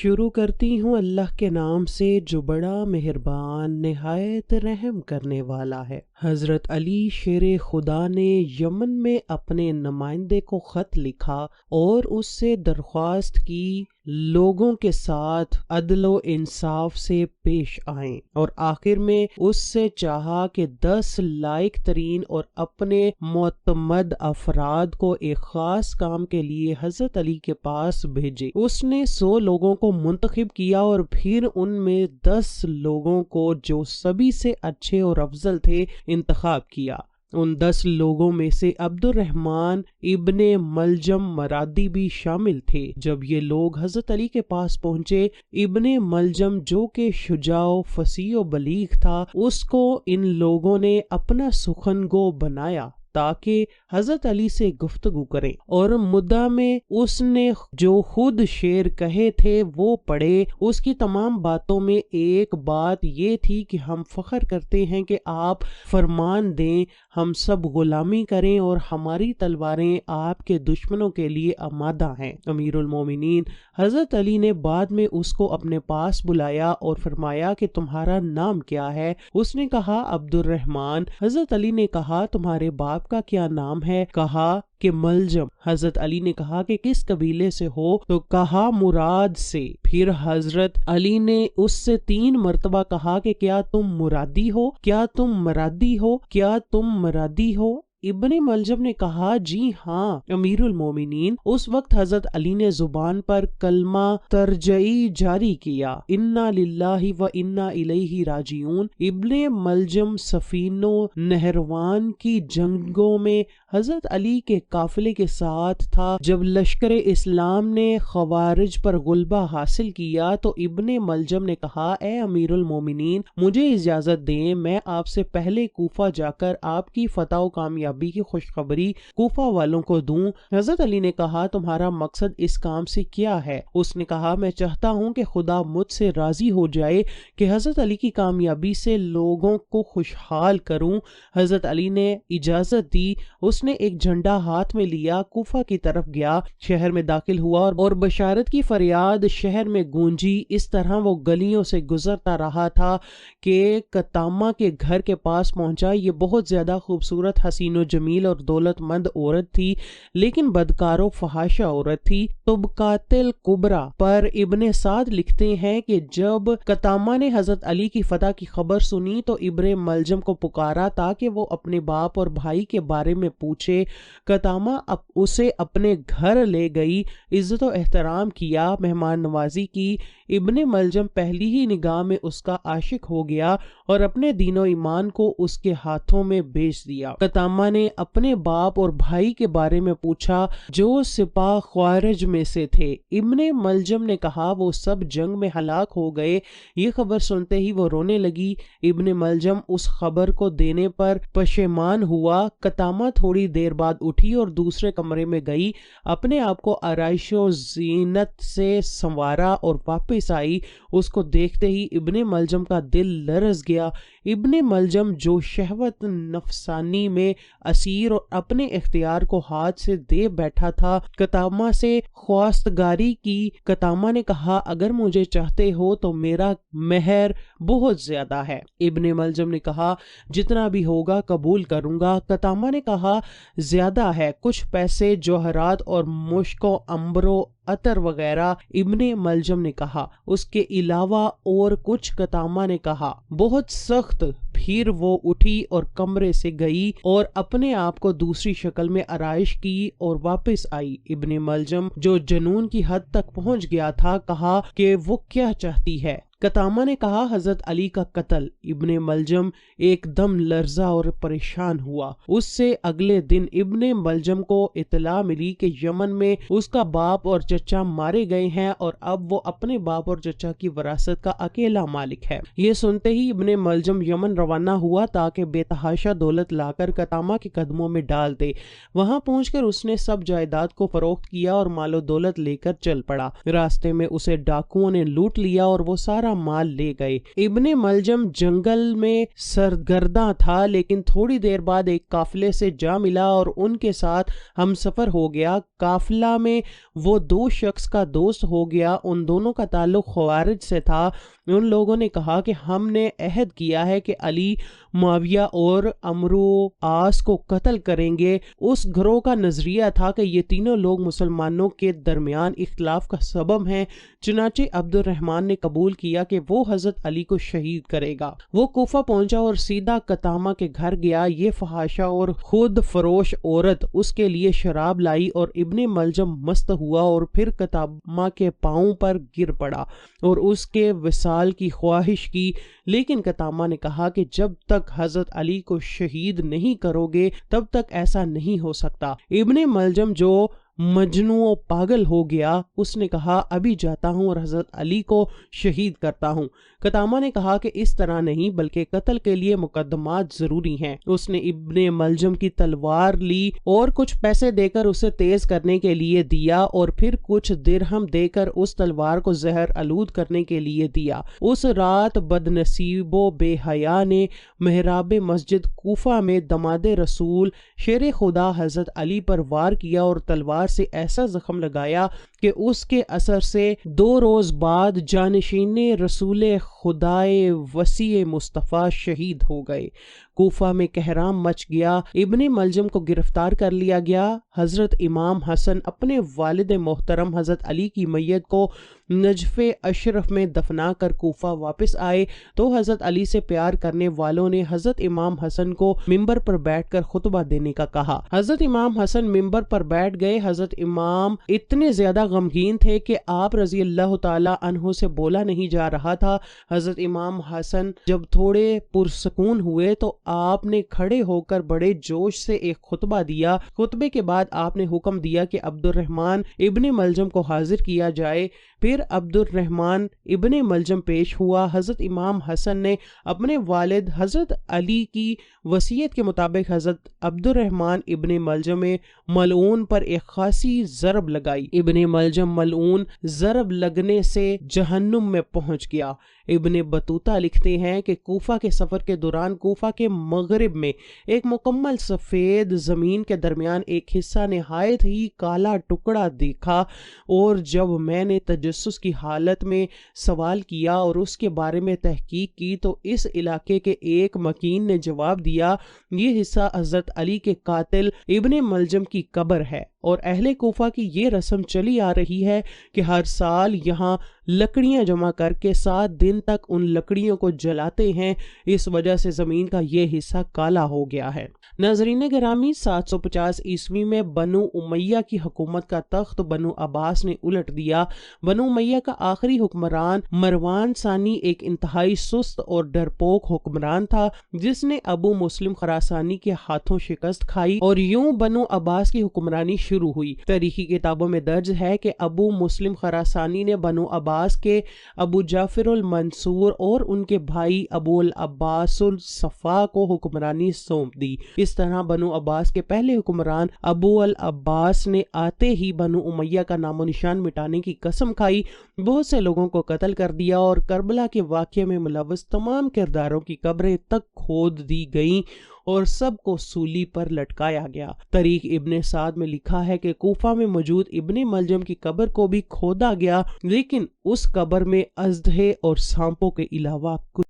شروع کرتی ہوں اللہ کے نام سے جو بڑا مہربان نہایت رحم کرنے والا ہے۔ حضرت علی شیر خدا نے یمن میں اپنے نمائندے کو خط لکھا اور اس سے درخواست کی لوگوں کے ساتھ عدل و انصاف سے پیش آئیں، اور آخر میں اس سے چاہا کہ 10 لائق ترین اور اپنے معتمد افراد کو ایک خاص کام کے لیے حضرت علی کے پاس بھیجے۔ اس نے 100 لوگوں کو منتخب کیا اور پھر ان میں 10 لوگوں کو جو سبھی سے اچھے اور افضل تھے انتخاب کیا۔ ان 10 لوگوں میں سے عبد الرحمن ابن ملجم مرادی بھی شامل تھے۔ جب یہ لوگ حضرت علی کے پاس پہنچے، ابن ملجم جو کہ شجاع و فصیح و بلیغ تھا، اس کو ان لوگوں نے اپنا سخن گو بنایا تاکہ حضرت علی سے گفتگو کریں، اور مدعا میں اس نے جو خود شعر کہے تھے وہ پڑھے۔ اس کی تمام باتوں میں ایک بات یہ تھی کہ ہم فخر کرتے ہیں کہ آپ فرمان دیں، ہم سب غلامی کریں اور ہماری تلواریں آپ کے دشمنوں کے لیے آمادہ ہیں۔ امیر المومنین حضرت علی نے بعد میں اس کو اپنے پاس بلایا اور فرمایا کہ تمہارا نام کیا ہے؟ اس نے کہا عبد الرحمن۔ حضرت علی نے کہا تمہارے باپ کا کیا نام ہے؟ کہا کہ ملجم۔ حضرت علی نے کہا کہ کس قبیلے سے ہو؟ تو کہا مراد سے۔ پھر حضرت علی نے اس سے 3 مرتبہ کہا کہ کیا تم مرادی ہو؟ کیا تم مرادی ہو؟ کیا تم مرادی ہو؟ ابن ملجم نے کہا جی ہاں امیر المومنین۔ اس وقت حضرت علی نے زبان پر کلمہ ترجعی جاری کیا، انا للہ و انا الیہ راجعون۔ ابن ملجم سفین و نہروان کی جنگوں میں حضرت علی کے قافلے کے ساتھ تھا۔ جب لشکر اسلام نے خوارج پر غلبہ حاصل کیا تو ابن ملجم نے کہا اے امیر المومنین مجھے اجازت دیں، میں آپ سے پہلے کوفہ جا کر آپ کی فتح و کامیابی کی خوشخبری کوفہ والوں کو دوں۔ حضرت علی نے کہا تمہارا مقصد اس کام سے کیا ہے؟ اس نے کہا میں چاہتا ہوں کہ خدا مجھ سے راضی ہو جائے کہ حضرت علی کی کامیابی سے لوگوں کو خوشحال کروں۔ حضرت علی نے اجازت دی۔ اس نے ایک جھنڈا ہاتھ میں لیا، کوفہ کی طرف گیا، شہر میں داخل ہوا اور بشارت کی فریاد شہر میں گونجی۔ اس طرح وہ گلیوں سے گزرتا رہا تھا کہ قطامہ کے گھر کے پاس پہنچا۔ یہ بہت زیادہ خوبصورت، حسین و جمیل اور دولت مند عورت تھی، لیکن بدکار و فحاشہ عورت تھی۔ طبقات الکبریٰ پر ابن سعد لکھتے ہیں کہ جب قطامہ نے حضرت علی کی فتح کی خبر سنی تو ابن ملجم کو پکارا تاکہ وہ اپنے باپ اور بھائی کے بارے میں پوچھے۔ قطامہ اسے اپنے گھر لے گئی، عزت و احترام کیا، مہمان نوازی کی۔ ابن ملجم پہلی ہی نگاہ میں اس کا عاشق ہو گیا اور اپنے دین و ایمان کو اس کے ہاتھوں میں بیچ دیا۔ قطامہ نے اپنے باپ اور بھائی کے بارے میں پوچھا جو سپاہ خوارج میں سے تھے۔ ابن ملجم نے کہا وہ سب جنگ میں ہلاک ہو گئے۔ یہ خبر سنتے ہی وہ رونے لگی۔ ابن ملجم اس خبر کو دینے پر پشیمان ہوا۔ قطامہ تھوڑی دیر بعد اٹھی اور دوسرے کمرے میں گئی، اپنے آپ کو آرائش و زینت سے سنوارا اور واپس آئی۔ اس کو دیکھتے ہی ابن ملجم کا دل لرز گیا۔ ابن ملجم جو شہوت نفسانی میں اسیر اور اپنے اختیار کو ہاتھ سے دے بیٹھا تھا، قطامہ سے خواستگاری کی۔ قطامہ نے کہا اگر مجھے چاہتے ہو تو میرا مہر بہت زیادہ ہے۔ ابن ملجم نے کہا جتنا بھی ہوگا قبول کروں گا۔ قطامہ نے کہا زیادہ ہے، کچھ پیسے، جوہرات اور مشک و عنبر و عطر وغیرہ۔ ابن ملجم نے کہا اس کے علاوہ اور کچھ؟ قطامہ نے کہا بہت سخت۔ پھر وہ اٹھی اور کمرے سے گئی اور اپنے آپ کو دوسری شکل میں آرائش کی اور واپس آئی۔ ابن ملجم جو جنون کی حد تک پہنچ گیا تھا کہا کہ وہ کیا چاہتی ہے؟ قطامہ نے کہا حضرت علی کا قتل۔ ابن ملجم ایک دم لرزا اور پریشان ہوا۔ اس سے اگلے دن ابن ملجم کو اطلاع ملی کہ یمن میں اس کا باپ اور چچا مارے گئے ہیں اور اب وہ اپنے باپ اور چچا کی وراثت کا اکیلا مالک ہے۔ یہ سنتے ہی ابن ملجم یمن روانہ ہوا تاکہ بے تحاشا دولت لا کر قطامہ کے قدموں میں ڈال دے۔ وہاں پہنچ کر اس نے سب جائیداد کو فروخت کیا اور مال و دولت لے کر چل پڑا۔ راستے میں اسے ڈاکوؤں نے لوٹ لیا اور وہ سارا سارا مال لے گئے۔ ابن ملجم جنگل میں سرگرداں تھا، لیکن تھوڑی دیر بعد ایک قافلے سے جا ملا اور ان کے ساتھ ہم سفر ہو گیا۔ قافلہ میں وہ 2 شخص کا دوست ہو گیا، ان دونوں کا تعلق خوارج سے تھا۔ ان لوگوں نے کہا کہ ہم نے عہد کیا ہے کہ علی، معاویہ اور عمرو عاص کو قتل کریں گے۔ اس گروہ کا نظریہ تھا کہ یہ تینوں لوگ مسلمانوں کے درمیان اختلاف کا سبب ہیں، چنانچہ عبد الرحمن نے قبول کیا کہ وہ حضرت علی کو شہید کرے گا۔ وہ کوفہ پہنچا اور سیدھا قطامہ کے گھر گیا۔ یہ فحاشہ اور خود فروش عورت اس کے لیے شراب لائی اور ابن ملجم مست ہوا اور پھر قطامہ کے پاؤں پر گر پڑا اور اس کے وصال کی خواہش کی، لیکن قطامہ نے کہا کہ جب تک حضرت علی کو شہید نہیں کرو گے تب تک ایسا نہیں ہو سکتا۔ ابن ملجم جو مجنون و پاگل ہو گیا، اس نے کہا ابھی جاتا ہوں اور حضرت علی کو شہید کرتا ہوں۔ قطامہ نے کہا کہ اس طرح نہیں، بلکہ قتل کے لیے مقدمات ضروری ہیں۔ اس نے ابن ملجم کی تلوار لی اور کچھ پیسے دے کر اسے تیز کرنے کے لیے دیا اور پھر کچھ درہم دے کر اس تلوار کو زہر آلود کرنے کے لیے دیا۔ اس رات بدنصیب و بے حیا نے محراب مسجد کوفہ میں دماد رسول شیر خدا حضرت علی پر وار کیا اور تلوار سے ایسا زخم لگایا کہ اس کے اثر سے 2 روز بعد جانشین رسول خدائے وسیع مصطفیٰ شہید ہو گئے۔ کوفہ میں کہرام مچ گیا۔ ابن ملجم کو گرفتار کر لیا گیا۔ حضرت امام حسن اپنے والد محترم حضرت علی کی میت کو نجف اشرف میں دفنا کر کوفہ واپس آئے تو حضرت علی سے پیار کرنے والوں نے حضرت امام حسن کو ممبر پر بیٹھ کر خطبہ دینے کا کہا۔ حضرت امام حسن ممبر پر بیٹھ گئے۔ حضرت امام اتنے زیادہ غمگین تھے کہ آپ رضی اللہ تعالی عنہ سے بولا نہیں جا رہا تھا۔ حضرت امام حسن جب تھوڑے پرسکون ہوئے تو آپ نے کھڑے ہو کر بڑے جوش سے ایک خطبہ دیا۔ خطبے کے بعد آپ نے حکم دیا کہ عبد الرحمن ابن ملجم کو حاضر کیا جائے۔ پھر عبد الرحمن ابن ملجم پیش ہوا۔ حضرت امام حسن نے اپنے والد حضرت علی کی وصیت کے مطابق حضرت عبد الرحمن ابن ملجم ملعون پر ایک خاصی ضرب لگائی۔ ابن ملجم ملعون ضرب لگنے سے جہنم میں پہنچ گیا۔ ابن بطوطہ لکھتے ہیں کہ کوفہ کے سفر کے دوران کوفہ کے مغرب میں ایک مکمل سفید زمین کے درمیان ایک حصہ نہایت ہی کالا ٹکڑا دیکھا، اور جب میں نے تجسس کی حالت میں سوال کیا اور اس کے بارے میں تحقیق کی تو اس علاقے کے ایک مکین نے جواب دیا یہ حصہ حضرت علی کے قاتل ابن ملجم کی قبر ہے، اور اہل کوفہ کی یہ رسم چلی آ رہی ہے کہ ہر سال یہاں لکڑیاں جمع کر کے 7 دن تک ان لکڑیوں کو جلاتے ہیں، اس وجہ سے زمین کا یہ حصہ کالا ہو گیا ہے۔ ناظرین گرامی، 750 عیسوی میں بنو امیہ کی حکومت کا تخت بنو عباس نے الٹ دیا۔ بنو امیہ کا آخری حکمران مروان ثانی ایک انتہائی سست اور ڈرپوک حکمران تھا جس نے ابو مسلم خراسانی کے ہاتھوں شکست کھائی، اور یوں بنو عباس کی حکمرانی شروع ہوئی۔ تاریخی کتابوں میں درج ہے کہ ابو مسلم خراسانی نے بنو عباس کے ابو جعفر المنصور اور ان کے بھائی ابو العباس الصفا کو حکمرانی سونپ دی۔ اس طرح بنو عباس کے پہلے حکمران ابو العباس نے آتے ہی بنو امیہ کا نام و نشان مٹانے کی قسم کھائی، بہت سے لوگوں کو قتل کر دیا اور کربلا کے واقعے میں ملوث تمام کرداروں کی قبریں تک کھود دی گئیں اور سب کو سولی پر لٹکایا گیا۔ تاریخ ابن سعد میں لکھا ہے کہ کوفہ میں موجود ابن ملجم کی قبر کو بھی کھودا گیا، لیکن اس قبر میں اژدہے اور سانپوں کے علاوہ کچھ